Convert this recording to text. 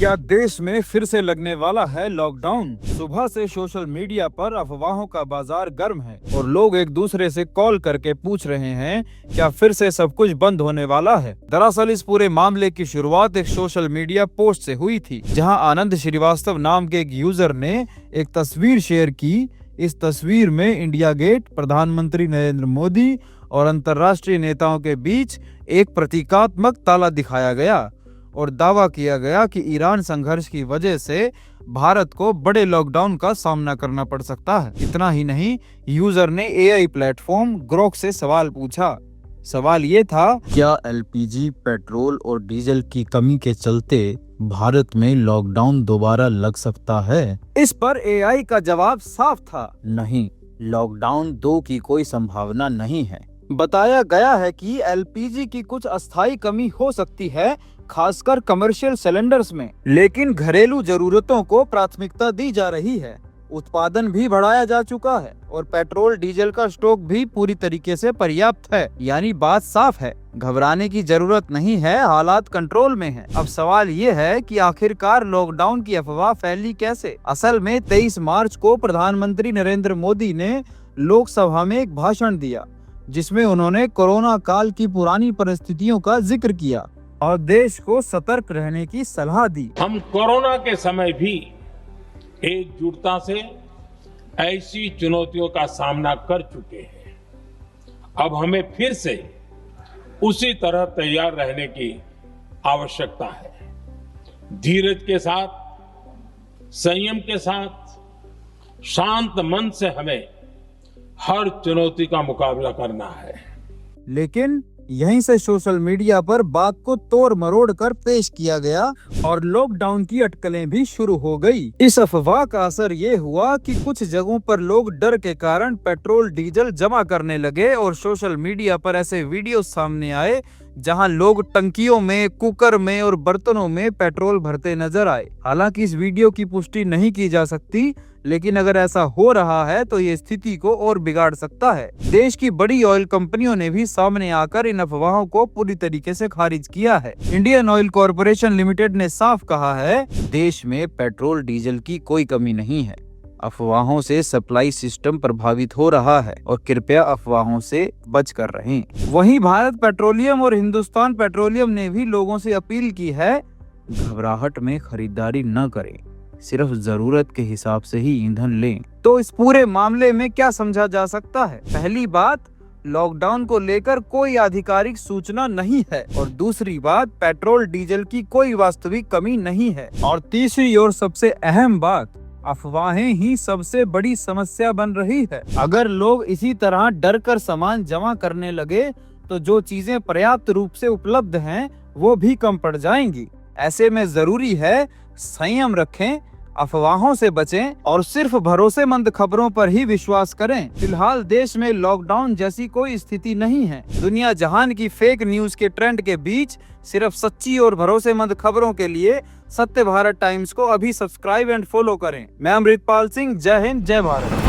क्या देश में फिर से लगने वाला है लॉकडाउन? सुबह से सोशल मीडिया पर अफवाहों का बाजार गर्म है और लोग एक दूसरे से कॉल करके पूछ रहे हैं क्या फिर से सब कुछ बंद होने वाला है। दरअसल इस पूरे मामले की शुरुआत एक सोशल मीडिया पोस्ट से हुई थी, जहां आनंद श्रीवास्तव नाम के एक यूजर ने एक तस्वीर शेयर की। इस तस्वीर में इंडिया गेट, प्रधानमंत्री नरेंद्र मोदी और अंतर्राष्ट्रीय नेताओं के बीच एक प्रतीकात्मक ताला दिखाया गया और दावा किया गया कि ईरान संघर्ष की वजह से भारत को बड़े लॉकडाउन का सामना करना पड़ सकता है। इतना ही नहीं, यूजर ने एआई प्लेटफॉर्म ग्रोक से सवाल पूछा। सवाल ये था, क्या एलपीजी, पेट्रोल और डीजल की कमी के चलते भारत में लॉकडाउन दोबारा लग सकता है? इस पर एआई का जवाब साफ था, नहीं, लॉकडाउन 2 की कोई संभावना नहीं है। बताया गया है कि एलपीजी की कुछ अस्थायी कमी हो सकती है, खासकर कमर्शियल सिलेंडर्स में, लेकिन घरेलू जरूरतों को प्राथमिकता दी जा रही है। उत्पादन भी बढ़ाया जा चुका है और पेट्रोल डीजल का स्टॉक भी पूरी तरीके से पर्याप्त है। यानी बात साफ है, घबराने की जरूरत नहीं है, हालात कंट्रोल में है। अब सवाल ये है कि आखिरकार लॉकडाउन की अफवाह फैली कैसे? असल में 23 मार्च को प्रधानमंत्री नरेंद्र मोदी ने लोकसभा में एक भाषण दिया, जिसमें उन्होंने कोरोना काल की पुरानी परिस्थितियों का जिक्र किया और देश को सतर्क रहने की सलाह दी। हम कोरोना के समय भी एकजुटता से ऐसी चुनौतियों का सामना कर चुके हैं। अब हमें फिर से उसी तरह तैयार रहने की आवश्यकता है। धीरज के साथ, संयम के साथ, शांत मन से हमें हर चुनौती का मुकाबला करना है। लेकिन यहीं से सोशल मीडिया पर बात को तोड़ मरोड़ कर पेश किया गया और लॉकडाउन की अटकलें भी शुरू हो गई। इस अफवाह का असर ये हुआ कि कुछ जगहों पर लोग डर के कारण पेट्रोल डीजल जमा करने लगे और सोशल मीडिया पर ऐसे वीडियो सामने आए जहां लोग टंकियों में, कुकर में और बर्तनों में पेट्रोल भरते नजर आए। हालांकि इस वीडियो की पुष्टि नहीं की जा सकती, लेकिन अगर ऐसा हो रहा है तो ये स्थिति को और बिगाड़ सकता है। देश की बड़ी ऑयल कंपनियों ने भी सामने आकर इन अफवाहों को पूरी तरीके से खारिज किया है। इंडियन ऑयल कॉरपोरेशन लिमिटेड ने साफ कहा है, देश में पेट्रोल डीजल की कोई कमी नहीं है। अफवाहों से सप्लाई सिस्टम प्रभावित हो रहा है और कृपया अफवाहों से बच कर रहें। वहीं भारत पेट्रोलियम और हिंदुस्तान पेट्रोलियम ने भी लोगों से अपील की है, घबराहट में खरीदारी न करें, सिर्फ जरूरत के हिसाब से ही ईंधन लें। तो इस पूरे मामले में क्या समझा जा सकता है? पहली बात, लॉकडाउन को लेकर कोई आधिकारिक सूचना नहीं है और दूसरी बात, पेट्रोल डीजल की कोई वास्तविक कमी नहीं है और तीसरी और सबसे अहम बात, अफवाहें ही सबसे बड़ी समस्या बन रही है। अगर लोग इसी तरह डर कर सामान जमा करने लगे तो जो चीजें पर्याप्त रूप से उपलब्ध हैं वो भी कम पड़ जाएंगी। ऐसे में जरूरी है संयम रखें, अफवाहों से बचें और सिर्फ भरोसेमंद खबरों पर ही विश्वास करें। फिलहाल देश में लॉकडाउन जैसी कोई स्थिति नहीं है। दुनिया जहान की फेक न्यूज के ट्रेंड के बीच सिर्फ सच्ची और भरोसेमंद खबरों के लिए सत्य भारत टाइम्स को अभी सब्सक्राइब एंड फॉलो करें। मैं अमृतपाल सिंह, जय हिंद, जय भारत।